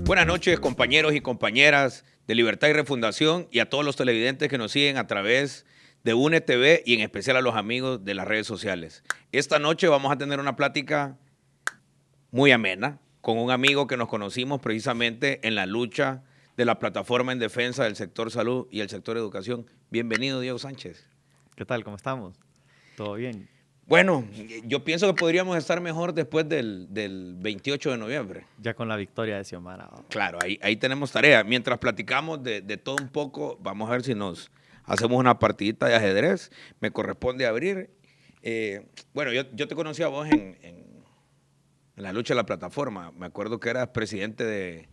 Buenas noches, compañeros y compañeras de Libertad y Refundación, y a todos los televidentes que nos siguen a través de UNE TV y en especial a los amigos de las redes sociales. Esta noche vamos a tener una plática muy amena con un amigo que nos conocimos precisamente en la lucha de la plataforma en defensa del sector salud y el sector educación. Bienvenido, Diego Sánchez. ¿Qué tal? ¿Cómo estamos? ¿Todo bien? Bueno, yo pienso que podríamos estar mejor después del 28 de noviembre. Ya con la victoria de Xiomara. Claro, ahí tenemos tarea. Mientras platicamos de todo un poco, vamos a ver si nos hacemos una partidita de ajedrez. Me corresponde abrir. Bueno, yo te conocí a vos en la lucha de la plataforma. Me acuerdo que eras presidente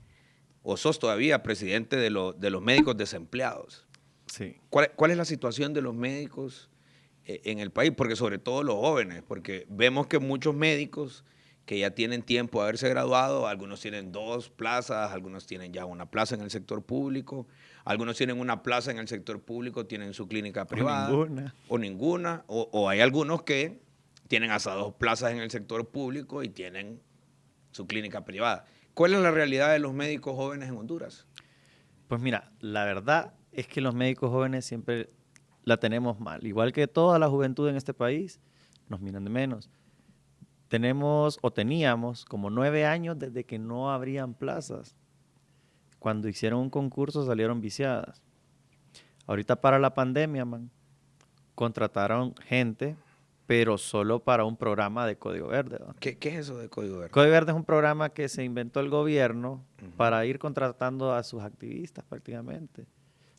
o sos todavía presidente de los médicos desempleados. Sí. ¿Cuál es la situación de los médicos en el país? Porque sobre todo los jóvenes, porque vemos que muchos médicos que ya tienen tiempo de haberse graduado, algunos tienen 2 plazas, algunos tienen ya una plaza en el sector público, algunos tienen una plaza en el sector público, tienen su clínica privada. O ninguna, o hay algunos que tienen hasta 2 plazas en el sector público y tienen su clínica privada. ¿Cuál es la realidad de los médicos jóvenes en Honduras? Pues mira, la verdad es que los médicos jóvenes siempre la tenemos mal. Igual que toda la juventud en este país, nos miran de menos. Teníamos como 9 años desde que no abrían plazas. Cuando hicieron un concurso salieron viciadas. Ahorita para la pandemia, contrataron gente, pero solo para un programa de Código Verde. ¿Qué es eso de Código Verde? Código Verde es un programa que se inventó el gobierno para ir contratando a sus activistas prácticamente.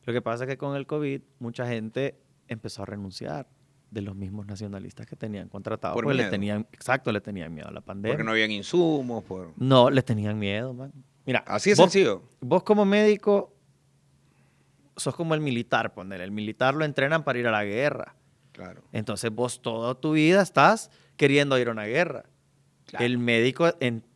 Lo que pasa es que con el COVID mucha gente empezó a renunciar de los mismos nacionalistas que tenían contratados. Por porque miedo. le tenían miedo a la pandemia. Porque no habían insumos. No, les tenían miedo, man. Mira, así es sencillo. Vos como médico sos como el militar, ponele. El militar lo entrenan para ir a la guerra. Claro. Entonces vos toda tu vida estás queriendo ir a una guerra. Claro. El médico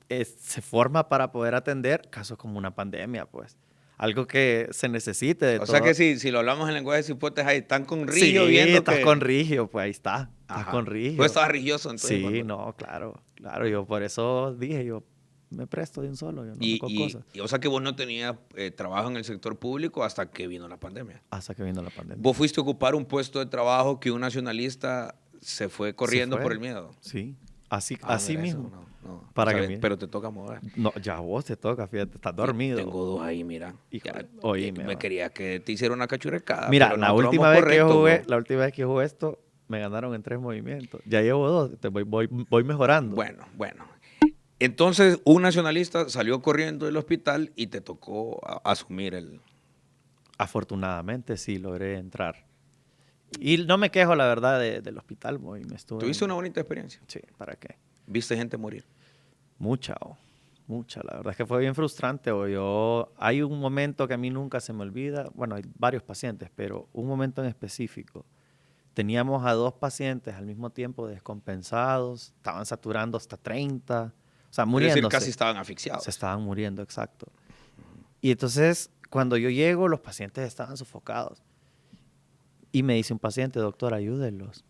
se forma para poder atender casos como una pandemia, pues. Algo que se necesite de todo. O sea que si lo hablamos en lenguaje de cipotes, ahí están con Rigio viendo estás con Rigio, pues ahí está. Estás con Rigio. Tú estabas rigioso entonces. Sí, no, claro. Yo por eso dije, yo me presto de un solo, yo no hago cosas. O sea que vos no tenías trabajo en el sector público hasta que vino la pandemia. Hasta que vino la pandemia. Vos fuiste a ocupar un puesto de trabajo que un nacionalista se fue corriendo por el miedo. Sí, así mismo. No. Pero te toca mover. No, ya vos te toca, fíjate, estás dormido. Tengo 2 ahí, mira. Me quería que te hiciera una cachurecada. Mira, la última vez que yo jugué esto, me ganaron en 3 movimientos. Ya llevo 2, voy mejorando. Bueno. Entonces, un nacionalista salió corriendo del hospital y te tocó asumir el... Afortunadamente, sí, logré entrar. Y no me quejo, la verdad, del hospital. ¿Tuviste una bonita experiencia? Sí, ¿para qué? ¿Viste gente morir? Mucha. La verdad es que fue bien frustrante. Hay un momento que a mí nunca se me olvida. Bueno, hay varios pacientes, pero un momento en específico. Teníamos a 2 pacientes al mismo tiempo descompensados. Estaban saturando hasta 30. O sea, muriéndose. Es decir, casi estaban asfixiados. Se estaban muriendo, exacto. Y entonces, cuando yo llego, los pacientes estaban sofocados. Y me dice un paciente, doctor, ayúdenlos.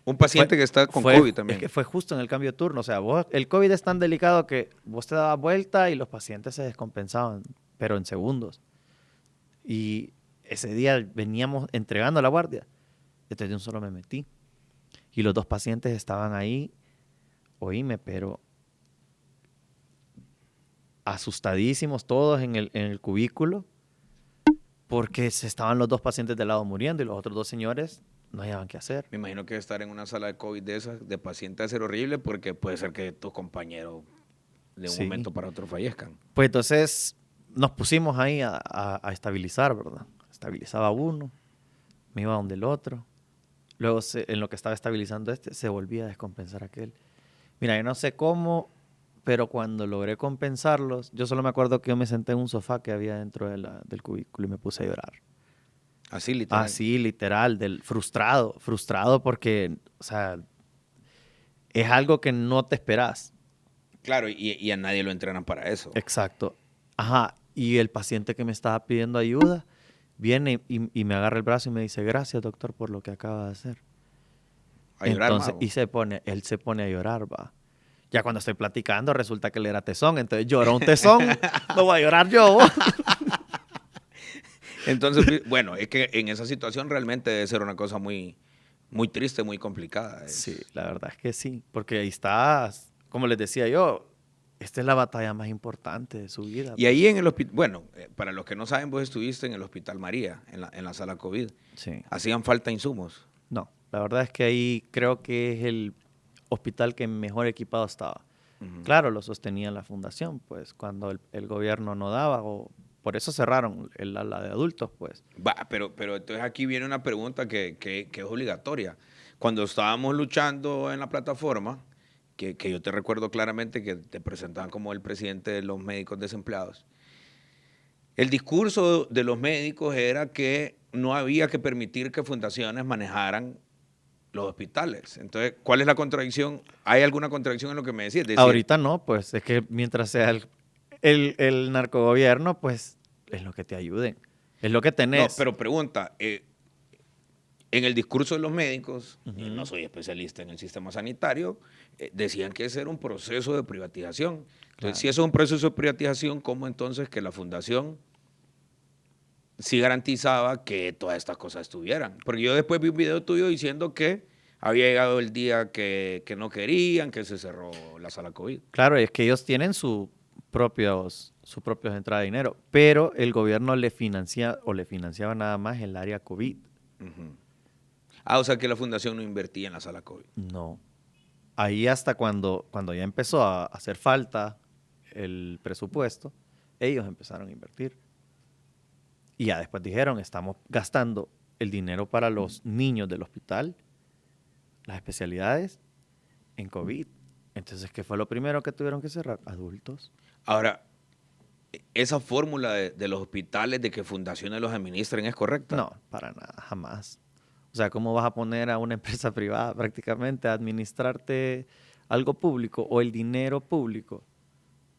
Un paciente que está con COVID también. Es que fue justo en el cambio de turno. O sea, el COVID es tan delicado que vos te dabas vuelta y los pacientes se descompensaban, pero en segundos. Y ese día veníamos entregando la guardia. Entonces de un solo me metí. Y los 2 pacientes estaban ahí, oíme, pero asustadísimos todos en el cubículo, porque estaban los 2 pacientes del lado muriendo y los otros 2 señores no hallaban qué hacer. Me imagino que estar en una sala de COVID de esas, de paciente, va a ser horrible porque puede ser que tus compañeros de un momento para otro fallezcan. Pues entonces nos pusimos ahí a estabilizar, ¿verdad? Estabilizaba uno, me iba donde el otro. Luego, en lo que estaba estabilizando se volvía a descompensar aquel. Mira, yo no sé cómo, pero cuando logré compensarlos, yo solo me acuerdo que yo me senté en un sofá que había dentro del cubículo y me puse a llorar. Así literal. Así literal, frustrado porque, o sea, es algo que no te esperás. Claro, y a nadie lo entrenan para eso. Exacto. Ajá. Y el paciente que me estaba pidiendo ayuda viene y me agarra el brazo y me dice, gracias, doctor, por lo que acaba de hacer. A llorar, Entonces, mago. y él se pone a llorar, va. Ya cuando estoy platicando, resulta que él era tesón. Entonces lloró un tesón, no voy a llorar yo. Entonces, bueno, es que en esa situación realmente debe ser una cosa muy, muy triste, muy complicada. Sí, la verdad es que sí. Porque ahí estás, como les decía yo, esta es la batalla más importante de su vida. Y ahí en el hospital, bueno, para los que no saben, vos estuviste en el Hospital María, en la sala COVID. Sí. ¿Hacían falta insumos? No, la verdad es que ahí creo que es el hospital que mejor equipado estaba. Ujú. Claro, lo sostenía la fundación, pues, cuando el gobierno no daba, o por eso cerraron el ala de adultos, pues. Va, pero entonces aquí viene una pregunta que es obligatoria. Cuando estábamos luchando en la plataforma, que yo te recuerdo claramente que te presentaban como el presidente de los médicos desempleados, el discurso de los médicos era que no había que permitir que fundaciones manejaran los hospitales. Entonces, ¿cuál es la contradicción? ¿Hay alguna contradicción en lo que me decís? Ahorita no, pues, es que mientras sea el narcogobierno, pues, es lo que te ayuden. Es lo que no, tenés. pero pregunta, en el discurso de los médicos, y no Ujú. soy especialista en el sistema sanitario, decían que ese era un proceso de privatización. Entonces, Claro. si eso es un proceso de privatización, ¿cómo entonces que la fundación sí garantizaba que todas estas cosas estuvieran? Porque yo después vi un video tuyo diciendo que había llegado el día que no querían, que se cerró la sala COVID. Claro, es que ellos tienen sus propios entradas de dinero, pero el gobierno le financiaba nada más el área COVID. Ujú. Ah, o sea que la fundación no invertía en la sala COVID. No. Ahí hasta cuando ya empezó a hacer falta el presupuesto, ellos empezaron a invertir. Y ya después dijeron, estamos gastando el dinero para los niños del hospital, las especialidades, en COVID. Entonces, ¿qué fue lo primero que tuvieron que cerrar? Adultos. Ahora, ¿esa fórmula de los hospitales de que fundaciones los administren es correcta? No, para nada, jamás. O sea, ¿cómo vas a poner a una empresa privada prácticamente a administrarte algo público o el dinero público?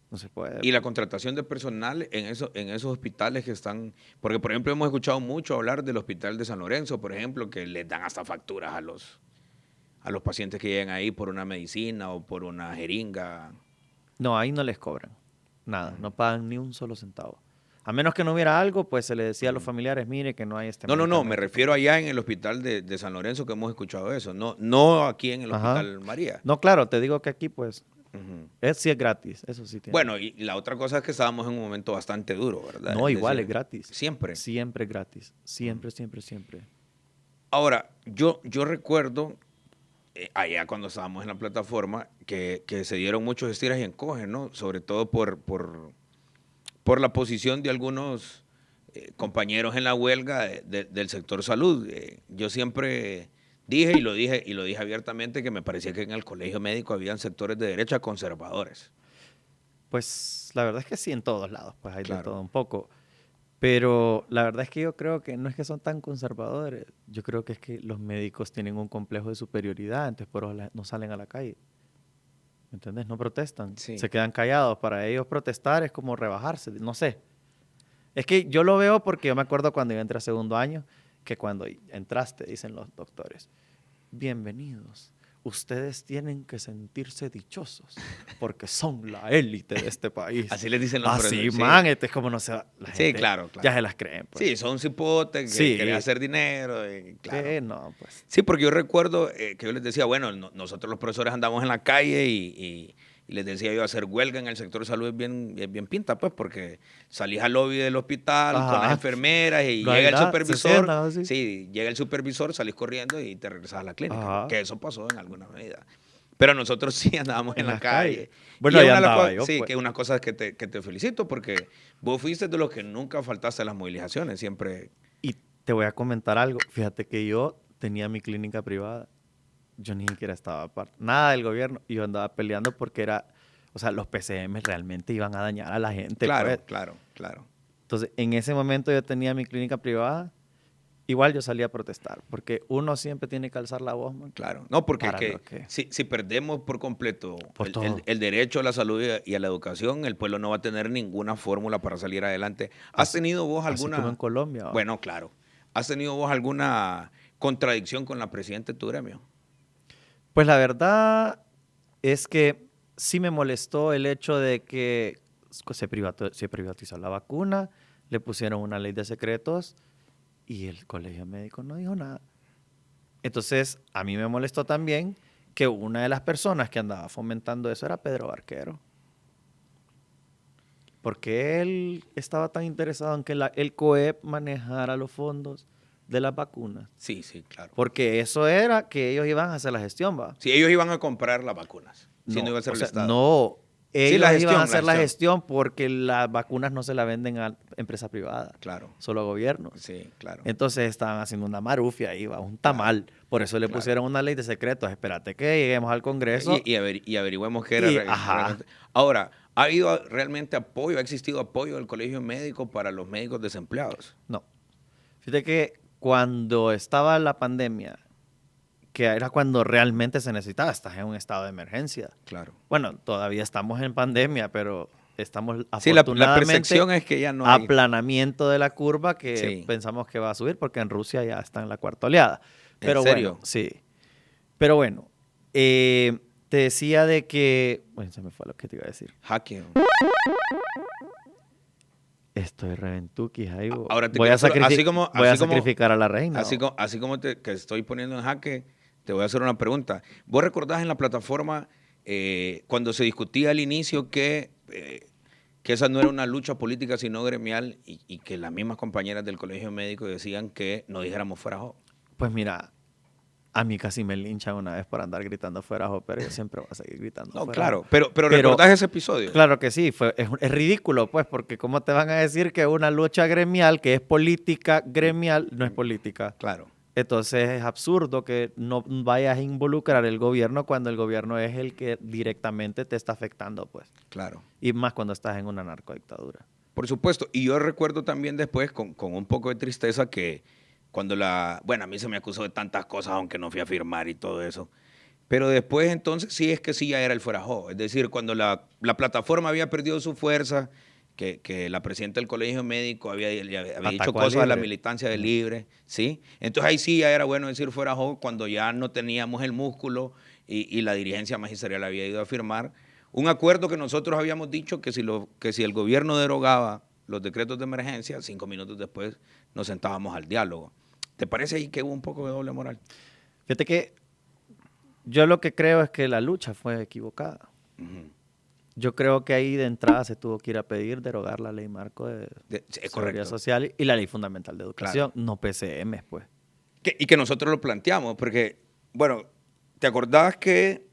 No se puede. Y la contratación de personal en esos hospitales que están, porque por ejemplo hemos escuchado mucho hablar del hospital de San Lorenzo, por ejemplo, que les dan hasta facturas a los pacientes que llegan ahí por una medicina o por una jeringa. No, ahí no les cobran nada, no pagan ni un solo centavo. A menos que no hubiera algo, pues se le decía a los familiares, mire que no hay este No, me medicamento. refiero allá en el hospital de San Lorenzo que hemos escuchado eso, no aquí en el Ajá. hospital María. No, claro, te digo que aquí pues Ujú. sí es gratis, eso sí tiene. Bueno, y la otra cosa es que estábamos en un momento bastante duro, ¿verdad? No, Es igual decir, es gratis. siempre. Siempre gratis. Siempre, siempre, siempre. Ahora, yo recuerdo allá cuando estábamos en la plataforma que se dieron muchos estiras y encoges, ¿no? Sobre todo por la posición de algunos compañeros en la huelga del sector salud. Yo siempre dije y lo dije abiertamente que me parecía que en el colegio médico habían sectores de derecha conservadores. Pues la verdad es que sí, en todos lados, pues hay de Claro. todo un poco. Pero la verdad es que yo creo que no es que son tan conservadores, yo creo que es que los médicos tienen un complejo de superioridad, entonces por eso no salen a la calle. ¿Me entiendes? No protestan, Sí. se quedan callados. Para ellos protestar es como rebajarse, no sé. Es que yo lo veo porque yo me acuerdo cuando yo entré a segundo año, que cuando entraste, dicen los doctores, bienvenidos, ustedes tienen que sentirse dichosos porque son la élite de este país. Así les dicen los Así, profesores, sí. man, este es como no se va. La Sí, gente claro. ya se las creen. Pues. Sí, son cipotes que Sí. quieren hacer dinero. Claro. No, pues. Sí, porque yo recuerdo que yo les decía, bueno, nosotros los profesores andamos en la calle y les decía yo, hacer huelga en el sector de salud es bien pinta, pues, porque salís al lobby del hospital con las enfermeras y no hay llega el nada, supervisor. se sientan así. Sí, llega el supervisor, salís corriendo y te regresas a la clínica. Ajá. Que eso pasó en alguna medida. Pero nosotros sí andábamos en la calle. Bueno, y ahí es una de las andaba cosas- yo, sí, pues. que es una cosa que te felicito porque vos fuiste de los que nunca faltaste a las movilizaciones, siempre. Y te voy a comentar algo. Fíjate que yo tenía mi clínica privada. Yo ni siquiera estaba aparte. Nada del gobierno. Y yo andaba peleando porque o sea, los PCM realmente iban a dañar a la gente. Claro, pues. claro. Entonces, en ese momento yo tenía mi clínica privada igual yo salí a protestar, porque uno siempre tiene que alzar la voz, man, Claro, no, porque es para que lo que... si perdemos por completo Por todo. el derecho a la salud y a la educación, el pueblo no va a tener ninguna fórmula para salir adelante. ¿Has Así, tenido vos así como en alguna, Colombia. ¿Va? bueno, claro, ¿has tenido vos alguna contradicción con la presidenta de tu gremio? Pues la verdad es que sí me molestó el hecho de que se privatizó la vacuna, le pusieron una ley de secretos y el colegio médico no dijo nada. Entonces, a mí me molestó también que una de las personas que andaba fomentando eso era Pedro Barquero. Porque él estaba tan interesado en que el COEP manejara los fondos de las vacunas. Sí, sí, claro. Porque eso era que ellos iban a hacer la gestión, ¿va? Si ellos iban a comprar las vacunas, si no iba a ser o el sea, Estado. no. Sí, Ellos iban a hacer la gestión porque las vacunas no se las venden a empresas privadas, Claro, solo a gobiernos. sí, claro. Entonces estaban haciendo una marufia ahí, va, un tamal. Por eso le claro. pusieron una ley de secretos. Espérate que lleguemos al Congreso. Y averigüemos qué era Ajá. realmente. Ahora, ¿ha habido realmente apoyo? ¿Ha existido apoyo del colegio médico para los médicos desempleados? No. Fíjate que cuando estaba la pandemia, que era cuando realmente se necesitaba, estás en un estado de emergencia. Claro. Bueno, todavía estamos en pandemia, pero estamos Sí, la afortunadamente percepción es que ya no hay. aplanamiento de la curva que Sí. pensamos que va a subir porque en Rusia ya está en la cuarta oleada. ¿En Pero serio? bueno, sí. Pero bueno, te decía de que... Bueno, se me fue lo que te iba a decir. Hacking. Estoy reventuquis ahí. Ahora te voy a, quiero hacer- así como- voy a así como- sacrificar a la reina. Así como que estoy poniendo en jaque, te voy a hacer una pregunta. ¿Vos recordás en la plataforma cuando se discutía al inicio que esa no era una lucha política sino gremial y que las mismas compañeras del colegio médico decían que no dijéramos fuera jo? Pues mira, a mí casi me linchan una vez por andar gritando fuera, pero yo siempre voy a seguir gritando No, fuera. claro, pero ¿recordás ese episodio? Claro que sí, es ridículo, pues, porque ¿cómo te van a decir que una lucha gremial, que es política gremial, no es política? Claro. Entonces es absurdo que no vayas a involucrar el gobierno cuando el gobierno es el que directamente te está afectando, pues. Claro. Y más cuando estás en una narcodictadura. Por supuesto. Y yo recuerdo también después, con un poco de tristeza, que cuando bueno, a mí se me acusó de tantas cosas, aunque no fui a firmar y todo eso. Pero después entonces sí es que sí ya era el fuera jo. Es decir, cuando la plataforma había perdido su fuerza, que la presidenta del colegio médico había dicho cosas a la militancia de Libre, ¿sí? Entonces ahí sí ya era bueno decir fuera jo cuando ya no teníamos el músculo y la dirigencia magisterial había ido a firmar un acuerdo que nosotros habíamos dicho que si el gobierno derogaba los decretos de emergencia, 5 minutos después nos sentábamos al diálogo. ¿Te parece ahí que hubo un poco de doble moral? Fíjate que yo lo que creo es que la lucha fue equivocada. Uh-huh. Yo creo que ahí de entrada se tuvo que ir a pedir derogar la ley marco de seguridad social y la ley fundamental de educación, claro. No PCM, pues. Y que nosotros lo planteamos, porque, bueno, ¿te acordás que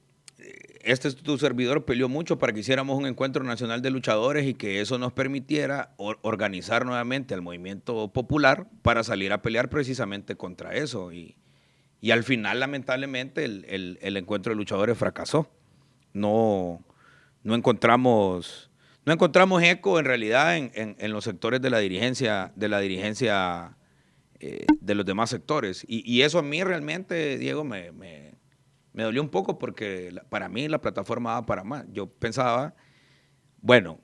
tu servidor peleó mucho para que hiciéramos un encuentro nacional de luchadores y que eso nos permitiera organizar nuevamente al movimiento popular para salir a pelear precisamente contra eso? Y al final, lamentablemente, el encuentro de luchadores fracasó. No encontramos eco en realidad en los sectores de la dirigencia de los demás sectores. Y eso a mí realmente, Diego, me dolió un poco porque para mí la plataforma va para más. Yo pensaba, bueno,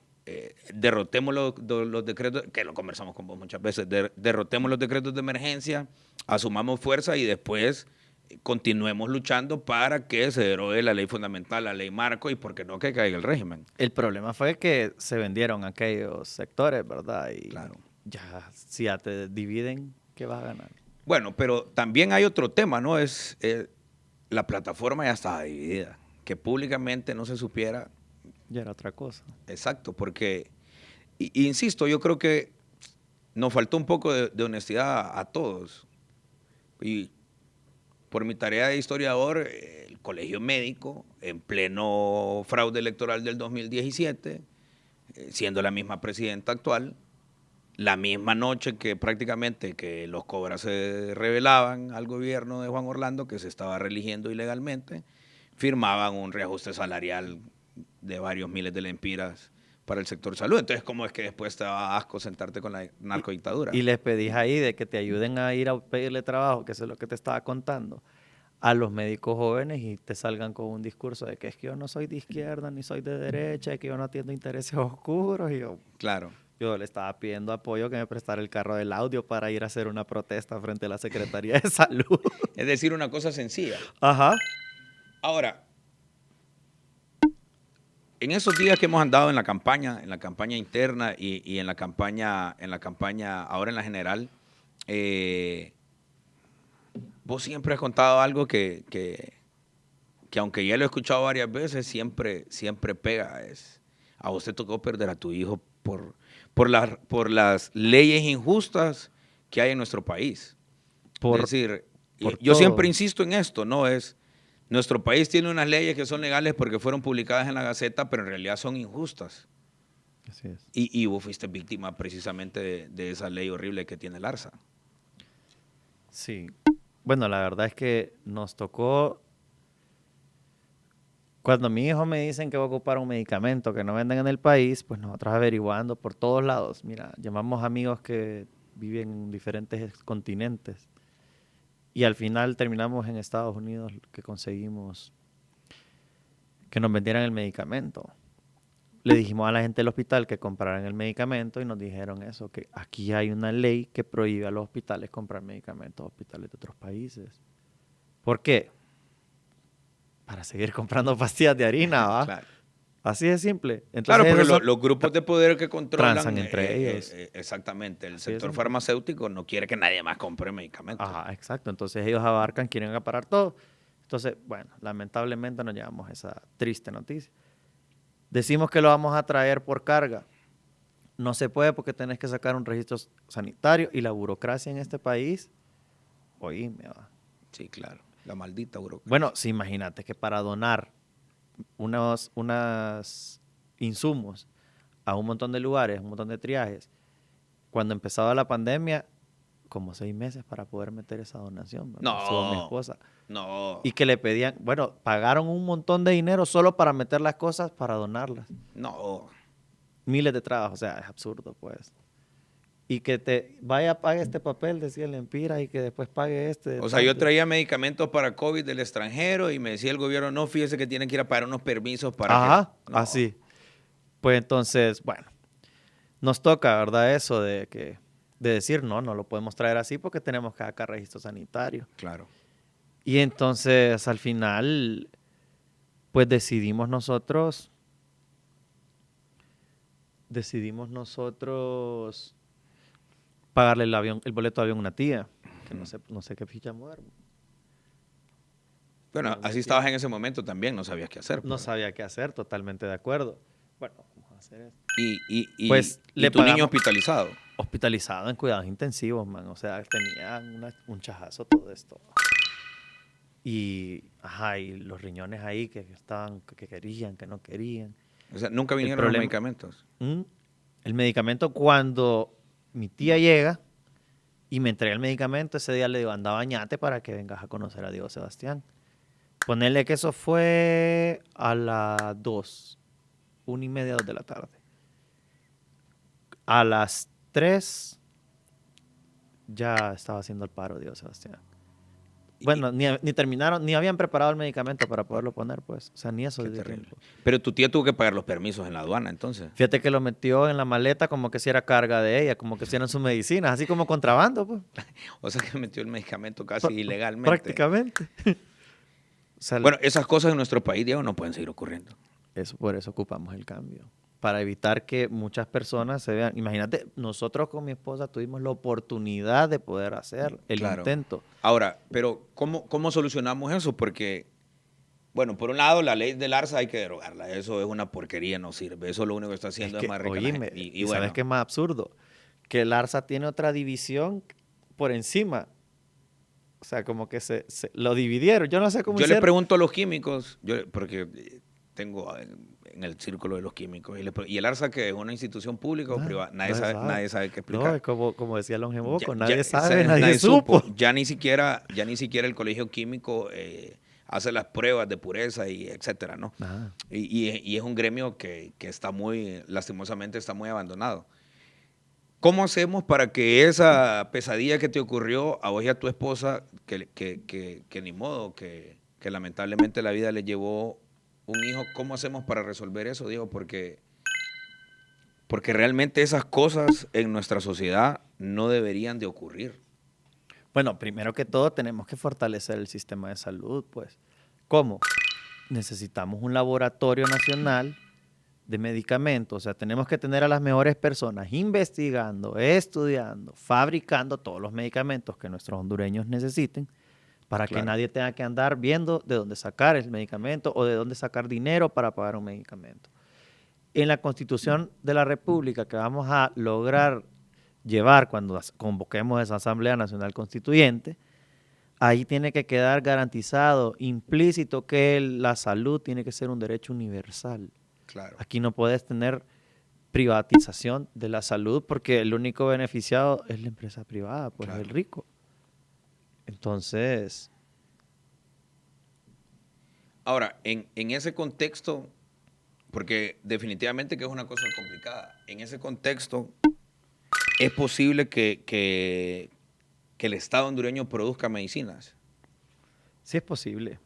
derrotemos los decretos, que lo conversamos con vos muchas veces, derrotemos los decretos de emergencia, asumamos fuerza y después continuemos luchando para que se derogue la ley fundamental, la ley marco y por qué no que caiga el régimen. El problema fue que se vendieron aquellos sectores, ¿verdad? Y claro. Ya, si ya te dividen, ¿qué vas a ganar? Bueno, pero también hay otro tema, ¿no? La plataforma ya estaba dividida. Que públicamente no se supiera. Ya era otra cosa. Exacto, porque, insisto, yo creo que nos faltó un poco de honestidad a todos. Y por mi tarea de historiador, el colegio médico, en pleno fraude electoral del 2017, siendo la misma presidenta actual, la misma noche que prácticamente que los cobras se revelaban al gobierno de Juan Orlando, que se estaba reeligiendo ilegalmente, firmaban un reajuste salarial de varios miles de lempiras para el sector salud. Entonces, ¿cómo es que después te da asco sentarte con la narcodictadura? Y les pedís ahí de que te ayuden a ir a pedirle trabajo, que eso es lo que te estaba contando, a los médicos jóvenes y te salgan con un discurso de que es que yo no soy de izquierda ni soy de derecha y que yo no atiendo intereses oscuros. Y Claro. yo le estaba pidiendo apoyo que me prestara el carro del audio para ir a hacer una protesta frente a la Secretaría de Salud. Es decir, una cosa sencilla. Ajá. Ahora, en esos días que hemos andado en la campaña interna y en la campaña ahora en la general, vos siempre has contado algo que aunque ya lo he escuchado varias veces, siempre pega. A vos te tocó perder a tu hijo por las leyes injustas que hay en nuestro país. Es decir, yo siempre insisto en esto, ¿no? Nuestro país tiene unas leyes que son legales porque fueron publicadas en la Gaceta, pero en realidad son injustas. Así es. Y vos fuiste víctima precisamente de esa ley horrible que tiene el ARSA. Sí. Bueno, la verdad es que nos tocó... Cuando mi hijo me dicen que va a ocupar un medicamento que no venden en el país, pues nosotros averiguando por todos lados. Mira, llamamos amigos que viven en diferentes continentes y al final terminamos en Estados Unidos que conseguimos que nos vendieran el medicamento. Le dijimos a la gente del hospital que compraran el medicamento y nos dijeron eso, que aquí hay una ley que prohíbe a los hospitales comprar medicamentos a hospitales de otros países. ¿Por qué? Para seguir comprando pastillas de harina, ¿va? Claro. Así de simple. Entonces, Claro, porque los grupos de poder que controlan transan entre ellos. Exactamente. El Así sector es. farmacéutico no quiere que nadie más compre medicamentos. Ajá, exacto. Entonces ellos abarcan, quieren acaparar todo. Entonces, bueno, lamentablemente nos llevamos esa triste noticia. Decimos que lo vamos a traer por carga. No se puede porque tenés que sacar un registro sanitario y la burocracia en este país, oíme, va. Sí, claro. La maldita burocracia. Bueno, sí, imagínate que para donar unos insumos a un montón de lugares, un montón de triajes, cuando empezaba la pandemia, como 6 meses para poder meter esa donación. ¿Verdad? Estuvo mi esposa. No. Y que le pedían, bueno, pagaron un montón de dinero solo para meter las cosas para donarlas. No. Miles de trabajos, o sea, es absurdo, pues. Y que te vaya, pague este papel, decía el Empira, y que después pague este. O sea, yo traía medicamentos para COVID del extranjero y me decía el gobierno, no, fíjese que tienen que ir a pagar unos permisos para Ajá, que... No. así. Pues entonces, bueno, nos toca, ¿verdad? Eso de decir, no lo podemos traer así porque tenemos que sacar registro sanitario. Claro. Y entonces, al final, pues decidimos nosotros pagarle el boleto de avión a una tía, que no sé qué ficha mover. Bueno, así estabas en ese momento también, no sabías qué hacer. No sabía qué hacer, totalmente de acuerdo. Bueno, vamos a hacer esto. Pues le tu niño pagamos- hospitalizado. Hospitalizado en cuidados intensivos, man. O sea, tenía un chajazo todo esto. Y los riñones ahí que estaban, que querían, que no querían. O sea, nunca vinieron los medicamentos. El medicamento, cuando mi tía llega y me entrega el medicamento, ese día le digo, anda, bañate para que vengas a conocer a Diego Sebastián. Ponerle que eso fue a las 2, 1:30, 2 de la tarde. A las 3 ya estaba haciendo el paro Diego Sebastián. Bueno, ni terminaron, ni habían preparado el medicamento para poderlo poner, pues. O sea, ni eso. Qué terrible. Pero tu tía tuvo que pagar los permisos en la aduana, entonces. Fíjate que lo metió en la maleta como que si era carga de ella, como que si eran sus medicinas, así como contrabando, pues. O sea, que metió el medicamento casi ilegalmente. Prácticamente. O sea, bueno, esas cosas en nuestro país, Diego, no pueden seguir ocurriendo. Por eso ocupamos el cambio. Para evitar que muchas personas se vean. Imagínate, nosotros con mi esposa tuvimos la oportunidad de poder hacer el intento. Ahora, pero ¿cómo solucionamos eso? Porque, bueno, por un lado, la ley del ARSA hay que derogarla. Eso es una porquería, no sirve. Eso lo único que está haciendo es más rica la gente. Y ¿sabes qué es más absurdo? Que el ARSA tiene otra división por encima. O sea, como que se lo dividieron. Yo no sé cómo hicieron. Le pregunto a los químicos, porque tengo en el círculo de los químicos, y el ARSA, que es una institución pública o privada, nadie sabe qué explicar. No, es como decía Longemoco, nadie sabe, nadie supo. Ya ni siquiera el colegio químico hace las pruebas de pureza y etcétera, ¿no? Ajá. Y es un gremio que está muy, lastimosamente, está muy abandonado. ¿Cómo hacemos para que esa pesadilla que te ocurrió a vos y a tu esposa, que ni modo, que lamentablemente la vida le llevó un hijo, cómo hacemos para resolver eso, Diego? Porque realmente esas cosas en nuestra sociedad no deberían de ocurrir. Bueno, primero que todo tenemos que fortalecer el sistema de salud, pues. ¿Cómo? Necesitamos un laboratorio nacional de medicamentos, o sea, tenemos que tener a las mejores personas investigando, estudiando, fabricando todos los medicamentos que nuestros hondureños necesiten para que Claro. nadie tenga que andar viendo de dónde sacar el medicamento o de dónde sacar dinero para pagar un medicamento. En la Constitución de la República que vamos a lograr llevar cuando convoquemos esa Asamblea Nacional Constituyente, ahí tiene que quedar garantizado, implícito, que la salud tiene que ser un derecho universal. Claro. Aquí no puedes tener privatización de la salud porque el único beneficiado es la empresa privada, pues Claro. el rico. Entonces, Ahora, en ese contexto, porque definitivamente que es una cosa complicada, en ese contexto es posible que el Estado hondureño produzca medicinas. sí es posible,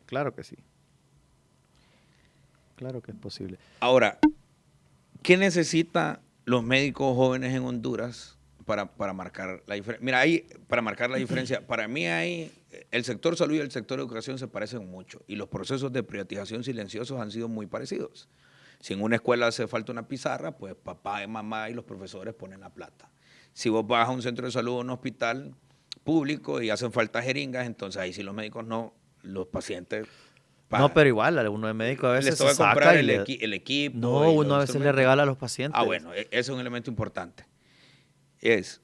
claro que sí. Claro que es posible. Ahora, ¿qué necesitan los médicos jóvenes en Honduras para marcar la diferencia? Mira, ahí, para marcar la diferencia, para mí ahí el sector salud y el sector educación se parecen mucho y los procesos de privatización silenciosos han sido muy parecidos. Si en una escuela hace falta una pizarra, pues papá y mamá y los profesores ponen la plata. Si vos vas a un centro de salud o un hospital público y hacen falta jeringas, entonces ahí sí los médicos no, los pacientes No, pero igual, a uno de médico a les veces se toca comprar saca y el equipo No, y uno los a veces le instrumentos. regala a los pacientes. Ah, bueno, ese es un elemento importante. Es,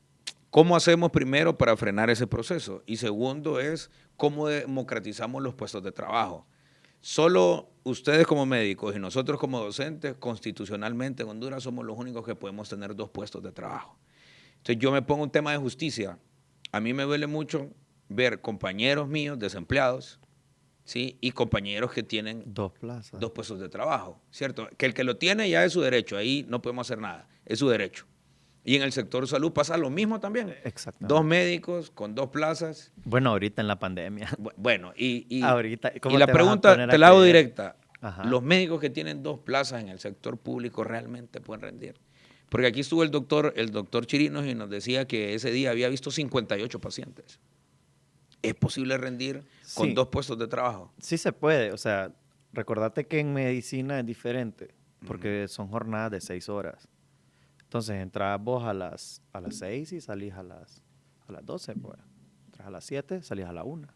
¿cómo hacemos primero para frenar ese proceso? Y segundo es, ¿cómo democratizamos los puestos de trabajo? Solo ustedes como médicos y nosotros como docentes, constitucionalmente en Honduras somos los únicos que podemos tener 2 puestos de trabajo. Entonces yo me pongo un tema de justicia. A mí me duele mucho ver compañeros míos desempleados, ¿sí? Y compañeros que tienen 2 plazas. 2 puestos de trabajo, ¿cierto? Que el que lo tiene ya es su derecho, ahí no podemos hacer nada, es su derecho. Y en el sector salud pasa lo mismo también. Exactamente. 2 médicos con 2 plazas. Bueno, ahorita en la pandemia. Bueno, Ahorita, ¿cómo y la te vas a pregunta poner te a la hago creer? directa. Ajá. ¿Los médicos que tienen 2 plazas en el sector público realmente pueden rendir? Porque aquí estuvo el doctor Chirinos y nos decía que ese día había visto 58 pacientes. ¿Es posible rendir con Sí. 2 puestos de trabajo? Sí se puede, o sea, recordate que en medicina es diferente, porque son jornadas de 6 horas. Entonces, entras vos a las 6 y salís a las 12, pues. Entras a las 7, salís a la 1.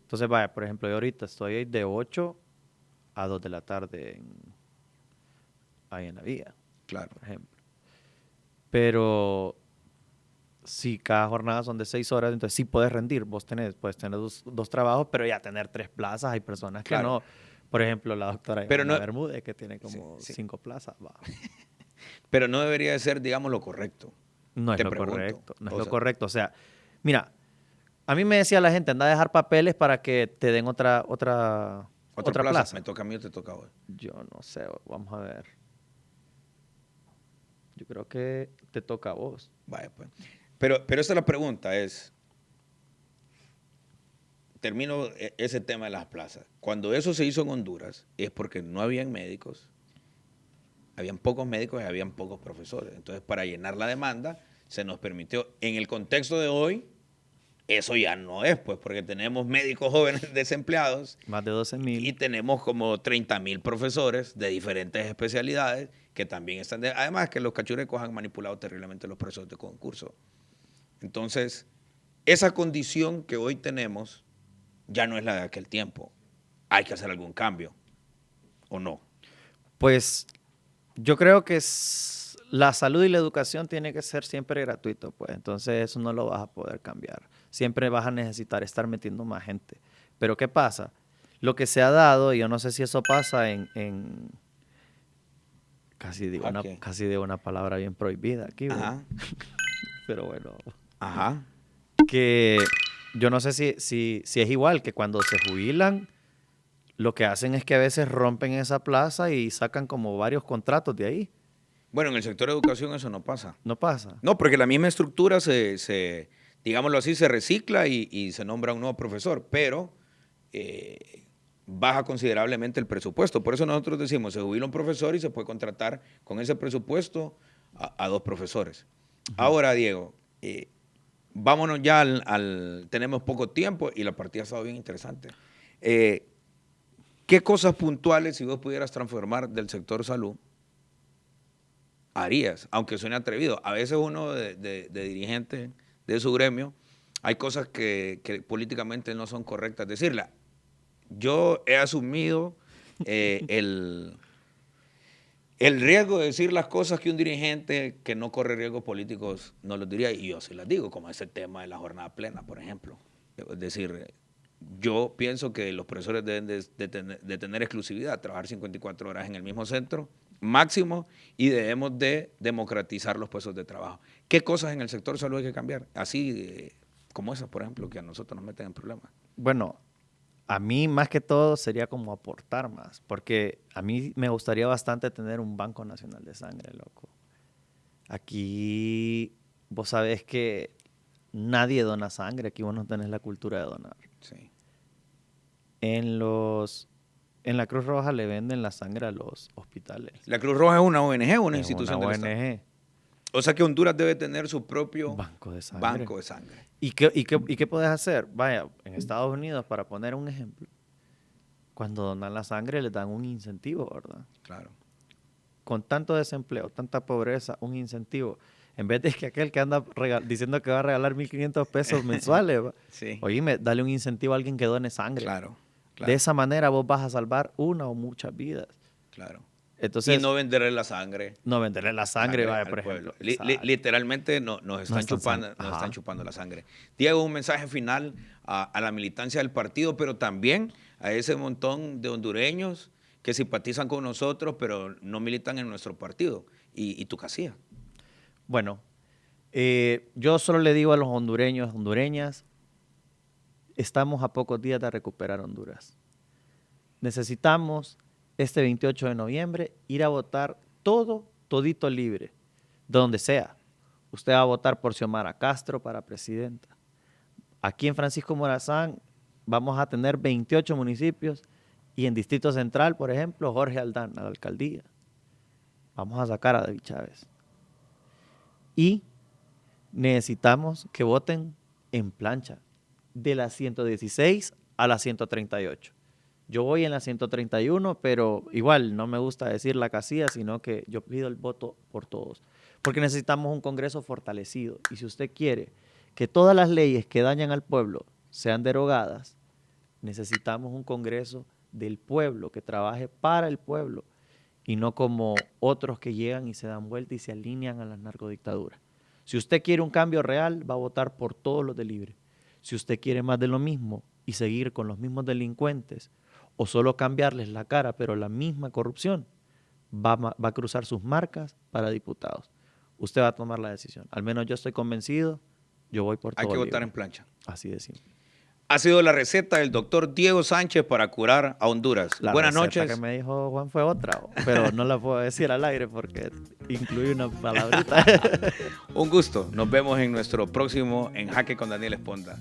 Entonces, vaya, por ejemplo, yo ahorita estoy de 8 a 2 de la tarde ahí en la vía, Claro. por ejemplo. Pero si cada jornada son de 6 horas, entonces sí puedes rendir. Puedes tener dos trabajos, pero ya tener 3 plazas. Hay personas que Claro. no. Por ejemplo, la doctora Pero Ivana no- Bermúdez, que tiene como Sí, sí. 5 plazas. Va. Pero no debería de ser, digamos, lo correcto. No es Te lo pregunto. correcto. No es O lo sea, correcto. O sea, mira, a mí me decía la gente, anda a dejar papeles para que te den otra otra plaza. plaza. ¿Me toca a mí o te toca a vos? Yo no sé, vamos a ver. Yo creo que te toca a vos. Vaya, pues. Pero esta es la pregunta, termino ese tema de las plazas. Cuando eso se hizo en Honduras, es porque no habían médicos, habían pocos médicos y habían pocos profesores. Entonces, para llenar la demanda, se nos permitió, en el contexto de hoy, eso ya no es, pues, porque tenemos médicos jóvenes desempleados Más de 12,000. y tenemos como 30,000 profesores de diferentes especialidades que también están... además que los cachurecos han manipulado terriblemente los procesos de concurso. Entonces, esa condición que hoy tenemos ya no es la de aquel tiempo. Hay que hacer algún cambio, ¿o no? Pues yo creo que la salud y la educación tiene que ser siempre gratuito, pues. Entonces eso no lo vas a poder cambiar. Siempre vas a necesitar estar metiendo más gente. Pero ¿qué pasa? Lo que se ha dado, y yo no sé si eso pasa en casi digo una palabra bien prohibida aquí, ¿verdad? Ajá, Pero bueno, ajá, que yo no sé si es igual, que cuando se jubilan, lo que hacen es que a veces rompen esa plaza y sacan como varios contratos de ahí. Bueno, en el sector de educación eso no pasa. ¿No pasa? No, porque la misma estructura digámoslo así, se recicla y se nombra un nuevo profesor, pero baja considerablemente el presupuesto. Por eso nosotros decimos, se jubila un profesor y se puede contratar con ese presupuesto a 2 profesores. Ahora, Diego, vámonos ya tenemos poco tiempo y la partida ha estado bien interesante. ¿Qué cosas puntuales, si vos pudieras transformar del sector salud, harías? Aunque suene atrevido. A veces uno de dirigente de su gremio, hay cosas que políticamente no son correctas decirla. Yo he asumido el riesgo de decir las cosas que un dirigente que no corre riesgos políticos no los diría, y yo sí las digo, como ese tema de la jornada plena, por ejemplo. Es decir, yo pienso que los profesores deben de tener exclusividad, trabajar 54 horas en el mismo centro, máximo, y debemos de democratizar los puestos de trabajo. ¿Qué cosas en el sector salud hay que cambiar? Así como esas, por ejemplo, que a nosotros nos meten en problemas. Bueno, a mí más que todo sería como aportar más, porque a mí me gustaría bastante tener un Banco Nacional de Sangre, loco. Aquí vos sabés que nadie dona sangre, aquí vos no tenés la cultura de donar. Sí. En la Cruz Roja le venden la sangre a los hospitales. La Cruz Roja es una ONG o una Es institución una del Estado. ONG. O sea que Honduras debe tener su propio Banco de sangre. banco de sangre. ¿Y qué puedes hacer? Vaya, en Estados Unidos, para poner un ejemplo, cuando donan la sangre les dan un incentivo, ¿verdad? Claro. Con tanto desempleo, tanta pobreza, un incentivo. En vez de que aquel que anda diciendo que va a regalar 1.500 pesos mensuales, Sí. oíme, dale un incentivo a alguien que done sangre. Claro. De esa manera vos vas a salvar una o muchas vidas. Claro. Entonces, Y no venderle la sangre. no venderle la sangre, vaya, al por pueblo. ejemplo. Literalmente nos están Ajá. chupando la sangre. Diego, un mensaje final a la militancia del partido, pero también a ese montón de hondureños que simpatizan con nosotros, pero no militan en nuestro partido. Y tu casilla. Bueno, yo solo le digo a los hondureños, hondureñas, estamos a pocos días de recuperar Honduras. Necesitamos este 28 de noviembre ir a votar todito libre, donde sea. Usted va a votar por Xiomara Castro para presidenta. Aquí en Francisco Morazán vamos a tener 28 municipios y en Distrito Central, por ejemplo, Jorge Aldán a la alcaldía. Vamos a sacar a David Chávez. Y necesitamos que voten en plancha, de la 116 a la 138. Yo voy en la 131, pero igual no me gusta decir la casilla, sino que yo pido el voto por todos. Porque necesitamos un Congreso fortalecido. Y si usted quiere que todas las leyes que dañan al pueblo sean derogadas, necesitamos un Congreso del pueblo, que trabaje para el pueblo, y no como otros que llegan y se dan vuelta y se alinean a las narcodictaduras. Si usted quiere un cambio real, va a votar por todos los de Libre. Si usted quiere más de lo mismo y seguir con los mismos delincuentes, o solo cambiarles la cara, pero la misma corrupción, va a cruzar sus marcas para diputados. Usted va a tomar la decisión. Al menos yo estoy convencido, yo voy por todo. Hay que votar libre. en plancha. Así de simple. Ha sido la receta del doctor Diego Sánchez para curar a Honduras. Buenas noches. La que me dijo Juan fue otra, pero no la puedo decir al aire porque incluye una palabrita. Un gusto. Nos vemos en nuestro próximo En Jaque con Daniel Esponda.